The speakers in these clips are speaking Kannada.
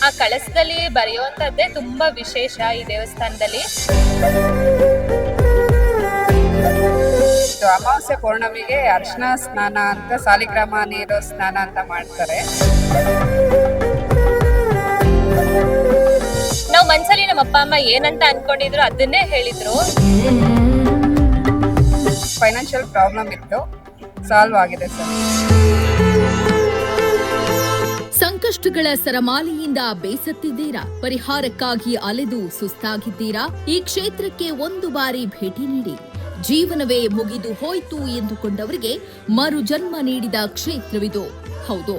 ಆ ಕಳಸದಲ್ಲಿ ಬರೆಯುವಂತದ್ದೇ ತುಂಬಾ ವಿಶೇಷ ಈ ದೇವಸ್ಥಾನದಲ್ಲಿ. ಅಮಾವಾಸ್ಯೆ ಪೌರ್ಣಮಿಗೆ ಅರ್ಶನ ಸ್ನಾನ ಅಂತ, ಸಾಲಿಗ್ರಾಮ ನೀರು ಸ್ನಾನ ಅಂತ ಮಾಡ್ತಾರೆ. ನಾವು ಮನ್ಸಲ್ಲಿ ನಮ್ಮ ಅಪ್ಪ ಅಮ್ಮ ಏನಂತ ಅನ್ಕೊಂಡಿದ್ರು ಅದನ್ನೇ ಹೇಳಿದ್ರು. ಫೈನಾನ್ಷಿಯಲ್ ಪ್ರಾಬ್ಲಮ್ ಇತ್ತು, ಸಾಲ್ವ್ ಆಗಿದೆ ಸರ್. ಸಂಕಷ್ಟಗಳ ಸರಮಾಲೆಯಿಂದ ಬೇಸತ್ತಿದ್ದೀರಾ? ಪರಿಹಾರಕ್ಕಾಗಿ ಅಲೆದು ಸುಸ್ತಾಗಿದ್ದೀರಾ? ಈ ಕ್ಷೇತ್ರಕ್ಕೆ ಒಂದು ಬಾರಿ ಭೇಟಿ ನೀಡಿ. ಜೀವನವೇ ಮುಗಿದು ಹೋಯ್ತು ಎಂದುಕೊಂಡವರಿಗೆ ಮರು ಜನ್ಮ ನೀಡಿದ ಕ್ಷೇತ್ರವಿದು. ಹೌದು,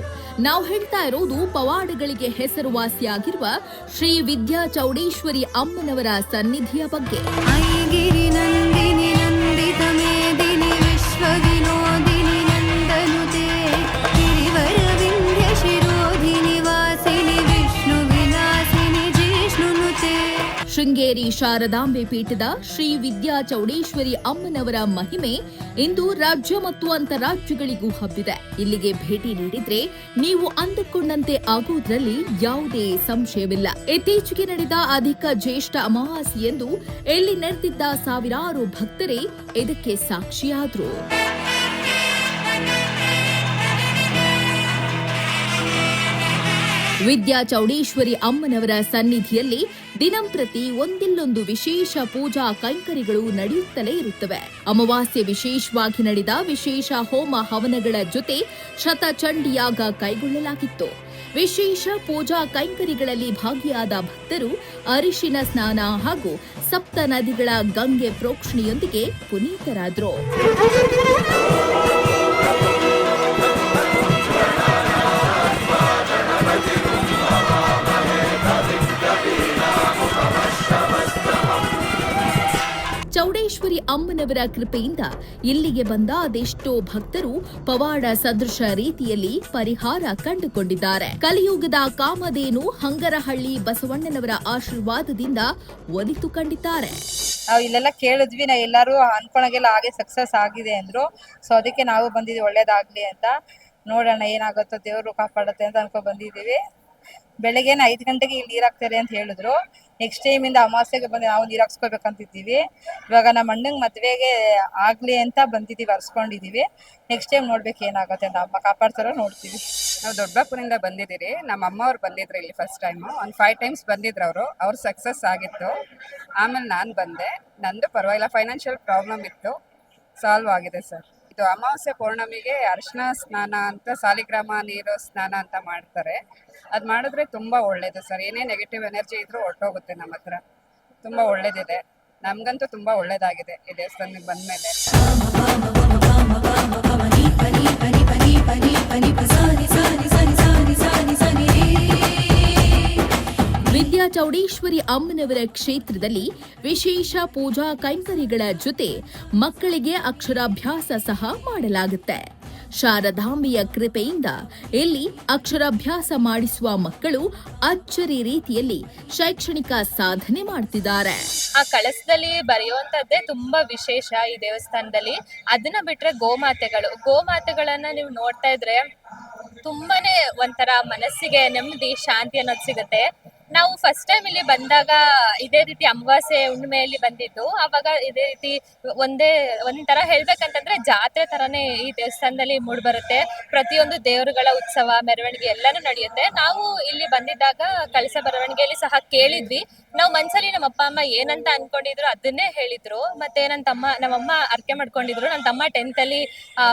ನಾವು ಹೇಳ್ತಾ ಇರೋದು ಪವಾಡಗಳಿಗೆ ಹೆಸರುವಾಸಿಯಾಗಿರುವ ಶ್ರೀ ವಿದ್ಯಾ ಚೌಡೇಶ್ವರಿ ಅಮ್ಮನವರ ಸನ್ನಿಧಿಯ ಬಗ್ಗೆ. ಶೃಂಗೇರಿ ಶಾರದಾಂಬೆ ಪೀಠದ ಶ್ರೀ ವಿದ್ಯಾ ಚೌಡೇಶ್ವರಿ ಅಮ್ಮನವರ ಮಹಿಮೆ ಇಂದು ರಾಜ್ಯ ಮತ್ತು ಅಂತಾರಾಜ್ಯಗಳಿಗೂ ಹಬ್ಬಿದೆ. ಇಲ್ಲಿಗೆ ಭೇಟಿ ನೀಡಿದ್ರೆ ನೀವು ಅಂದುಕೊಂಡಂತೆ ಆಗುವುದರಲ್ಲಿ ಯಾವುದೇ ಸಂಶಯವಿಲ್ಲ. ಇತ್ತೀಚೆಗೆ ನಡೆದ ಅಧಿಕ ಜ್ಯೇಷ್ಠ ಅಮಾವಾಸ್ಯೆಯಂದು ಇಲ್ಲಿ ನೆರೆದಿದ್ದ ಸಾವಿರಾರು ಭಕ್ತರೇ ಇದಕ್ಕೆ ಸಾಕ್ಷಿಯಾದರು. ವಿದ್ಯಾ ಚೌಡೇಶ್ವರಿ ಅಮ್ಮನವರ ಸನ್ನಿಧಿಯಲ್ಲಿ ದಿನಂಪ್ರತಿ ಒಂದಿಲ್ಲೊಂದು ವಿಶೇಷ ಪೂಜಾ ಕೈಂಕರ್ಯಗಳು ನಡೆಯುತ್ತಲೇ ಇರುತ್ತವೆ. ಅಮಾವಾಸ್ಯೆ ವಿಶೇಷವಾಗಿ ನಡೆದ ವಿಶೇಷ ಹೋಮ ಹವನಗಳ ಜೊತೆ ಶತಚಂಡಿಯಾಗ ಕೈಗೊಳ್ಳಲಾಗಿತ್ತು. ವಿಶೇಷ ಪೂಜಾ ಕೈಂಕರ್ಯಗಳಲ್ಲಿ ಭಾಗಿಯಾದ ಭಕ್ತರು ಅರಿಶಿನ ಸ್ನಾನ ಹಾಗೂ ಸಪ್ತ ನದಿಗಳ ಗಂಗೆ ಪ್ರೋಕ್ಷಣೆಯೊಂದಿಗೆ ಪುನೀತರಾದರು. ಚೌಡೇಶ್ವರಿ ಅಮ್ಮನವರ ಕೃಪೆಯಿಂದ ಇಲ್ಲಿಗೆ ಬಂದ ಅದೆಷ್ಟೋ ಭಕ್ತರು ಪವಾಡ ಸದೃಶ ರೀತಿಯಲ್ಲಿ ಪರಿಹಾರ ಕಂಡುಕೊಂಡಿದ್ದಾರೆ. ಕಲಿಯುಗದ ಕಾಮಧೇನು ಹಂಗರಹಳ್ಳಿ ಬಸವಣ್ಣನವರ ಆಶೀರ್ವಾದದಿಂದ ಒಲಿತು ಕಂಡಿದ್ದಾರೆ. ನಾವು ಇಲ್ಲೆಲ್ಲ ಕೇಳಿದ್ವಿ, ನಾವು ಎಲ್ಲರೂ ಅನ್ಕೊಳಗೆಲ್ಲ ಹಾಗೆ ಸಕ್ಸಸ್ ಆಗಿದೆ ಅಂದ್ರು. ಸೊ ಅದಕ್ಕೆ ನಾವು ಬಂದಿದ್ವಿ, ಒಳ್ಳೇದಾಗ್ಲಿ ಅಂತ. ನೋಡೋಣ ಏನಾಗುತ್ತೋ, ದೇವರು ಕಾಪಾಡುತ್ತೆ ಅಂತ ಅನ್ಕೊ ಬಂದಿದ್ದೀವಿ. ಬೆಳಗ್ಗೆನ 5 ಗಂಟೆಗೆ ಇಲ್ಲಿ ನೀರು ಹಾಕ್ತಾರೆ ಅಂತ ಹೇಳಿದ್ರು. ನೆಕ್ಸ್ಟ್ ಟೈಮಿಂದ ಅಮಾವಾಸ್ಯೆಗೆ ಬಂದು ನಾವು ನೀರು ಹಾಕ್ಸ್ಕೋಬೇಕಂತಿದ್ದೀವಿ. ಇವಾಗ ನಮ್ಮ ಅಣ್ಣಂಗೆ ಮದುವೆಗೆ ಆಗಲಿ ಅಂತ ಬಂದಿದ್ದೀವಿ, ಹರ್ಸ್ಕೊಂಡಿದ್ದೀವಿ. ನೆಕ್ಸ್ಟ್ ಟೈಮ್ ನೋಡ್ಬೇಕು ಏನಾಗುತ್ತೆ ಅಂತ. ಅಮ್ಮ ಕಾಪಾಡ್ತಾರೋ ನೋಡ್ತೀವಿ. ನಾವು ದೊಡ್ಡಬಳ್ಳಾಪುರದಿಂದ ಬಂದಿದ್ದೀರಿ. ನಮ್ಮ ಅಮ್ಮ ಅವ್ರು ಬಂದಿದ್ರು ಇಲ್ಲಿ ಫಸ್ಟ್ ಟೈಮು. ಒಂದು 5 ಟೈಮ್ಸ್ ಬಂದಿದ್ರು ಅವ್ರು ಸಕ್ಸಸ್ ಆಗಿತ್ತು. ಆಮೇಲೆ ನಾನು ಬಂದೆ, ನಂದು ಪರವಾಗಿಲ್ಲ, ಫೈನಾನ್ಷಿಯಲ್ ಪ್ರಾಬ್ಲಮ್ ಇತ್ತು, ಸಾಲ್ವ್ ಆಗಿದೆ ಸರ್. ಇದು ಅಮಾವಾಸ್ಯೆ ಪೌರ್ಣಮಿಗೆ ಅರ್ಶನ ಸ್ನಾನ ಅಂತ, ಸಾಲಿಗ್ರಾಮ ನೀರು ಸ್ನಾನ ಅಂತ ಮಾಡ್ತಾರೆ. ಅದು ಮಾಡಿದ್ರೆ ತುಂಬ ಒಳ್ಳೇದು ಸರ್. ಏನೇ ನೆಗೆಟಿವ್ ಎನರ್ಜಿ ಇದ್ರೂ ಹೊರಟೋಗುತ್ತೆ ನಮ್ಮ ಹತ್ರ. ತುಂಬ ಒಳ್ಳೇದಿದೆ, ನಮಗಂತೂ ತುಂಬ ಒಳ್ಳೇದಾಗಿದೆ ಈ ದೇವಸ್ಥಾನಕ್ಕೆ ಬಂದಮೇಲೆ. ವಿದ್ಯಾ ಚೌಡೇಶ್ವರಿ ಅಮ್ಮನವರ ಕ್ಷೇತ್ರದಲ್ಲಿ ವಿಶೇಷ ಪೂಜಾ ಕೈಂಕರ್ಯಗಳ ಜೊತೆ ಮಕ್ಕಳಿಗೆ ಅಕ್ಷರಾಭ್ಯಾಸ ಸಹ ಮಾಡಲಾಗುತ್ತೆ. ಶಾರದಾಂಬೆಯ ಕೃಪೆಯಿಂದ ಇಲ್ಲಿ ಅಕ್ಷರಾಭ್ಯಾಸ ಮಾಡಿಸುವ ಮಕ್ಕಳು ಅಚ್ಚರಿ ರೀತಿಯಲ್ಲಿ ಶೈಕ್ಷಣಿಕ ಸಾಧನೆ ಮಾಡ್ತಿದ್ದಾರೆ. ಆ ಕಳಸದಲ್ಲಿ ಬರೆಯುವಂತದ್ದೇ ತುಂಬಾ ವಿಶೇಷ ಈ ದೇವಸ್ಥಾನದಲ್ಲಿ. ಅದನ್ನ ಬಿಟ್ರೆ ಗೋಮಾತೆಗಳನ್ನ ನೀವು ನೋಡ್ತಾ ಇದ್ರೆ ತುಂಬಾನೇ ಒಂಥರ ಮನಸ್ಸಿಗೆ ನೆಮ್ಮದಿ, ಶಾಂತಿ ಅನ್ನೋದು ಸಿಗುತ್ತೆ. ನಾವು ಫಸ್ಟ್ ಟೈಮ್ ಇಲ್ಲಿ ಬಂದಾಗ ಇದೇ ರೀತಿ ಅಮಾವಾಸ್ಯೆ ಹುಣ್ಣಿಮೆಯಲ್ಲಿ ಬಂದಿದ್ದು. ಆವಾಗ ಇದೇ ರೀತಿ ಒಂಥರ ಹೇಳ್ಬೇಕಂತಂದ್ರೆ ಜಾತ್ರೆ ತರನೇ ಈ ದೇವಸ್ಥಾನದಲ್ಲಿ ಮೂಡ್ ಬರುತ್ತೆ. ಪ್ರತಿಯೊಂದು ದೇವರುಗಳ ಉತ್ಸವ, ಮೆರವಣಿಗೆ ಎಲ್ಲಾನು ನಡೆಯುತ್ತೆ. ನಾವು ಇಲ್ಲಿ ಬಂದಿದ್ದಾಗ ಕಳಸ ಬರವಣಿಗೆಯಲ್ಲಿ ಸಹ ಕೇಳಿದ್ವಿ. ನಾವು ಮನ್ಸಲ್ಲಿ ನಮ್ಮ ಅಪ್ಪ ಅಮ್ಮ ಏನಂತ ಅನ್ಕೊಂಡಿದ್ರು ಅದನ್ನೇ ಹೇಳಿದ್ರು. ಮತ್ತೆ ನಮ್ಮಮ್ಮ ಅರ್ಕೆ ಮಾಡ್ಕೊಂಡಿದ್ರು, ನನ್ನ ತಮ್ಮ 10th ಅಲ್ಲಿ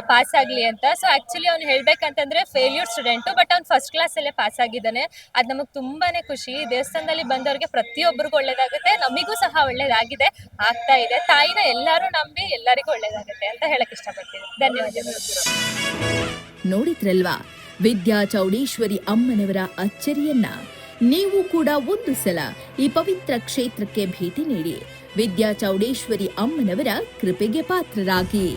ಪಾಸ್ ಆಗ್ಲಿ ಅಂತ. ಸೊ ಆಕ್ಚುಲಿ ಅವ್ನು ಹೇಳ್ಬೇಕಂತಂದ್ರೆ ಫೇಲ್ಯೂರ್ ಸ್ಟೂಡೆಂಟ್, ಬಟ್ ಅವ್ನು ಫಸ್ಟ್ ಕ್ಲಾಸ್ ಅಲ್ಲೇ ಪಾಸ್ ಆಗಿದ್ದಾನೆ. ಅದು ನಮಗೆ ತುಂಬಾನೇ ಖುಷಿ. ದೇವಸ್ಥಾನದಲ್ಲಿ ಬಂದವ್ರಿಗೆ ಪ್ರತಿಯೊಬ್ಬರಿಗೂ ಒಳ್ಳೇದಾಗುತ್ತೆ, ನಮಿಗೂ ಸಹ ಒಳ್ಳೇದಾಗಿದೆ, ಆಗ್ತಾ ಇದೆ. ತಾಯಿನ ಎಲ್ಲರೂ ನಂಬಿ ಎಲ್ಲರಿಗೂ ಒಳ್ಳೇದಾಗುತ್ತೆ ಅಂತ ಹೇಳಕ್ ಇಷ್ಟಪಡ್ತೀನಿ. ಧನ್ಯವಾದಗಳು. ನೋಡಿದ್ರಲ್ವಾ ವಿದ್ಯಾ ಚೌಡೇಶ್ವರಿ ಅಮ್ಮನವರ ಅಚ್ಚರಿಯನ್ನ? ನೀವು ಕೂಡ ಒಂದು ಸಲ ಈ ಪವಿತ್ರ ಕ್ಷೇತ್ರಕ್ಕೆ ಭೇಟಿ ನೀಡಿ ವಿದ್ಯಾ ಚೌಡೇಶ್ವರಿ ಅಮ್ಮನವರ ಕೃಪೆಗೆ ಪಾತ್ರರಾಗಿ.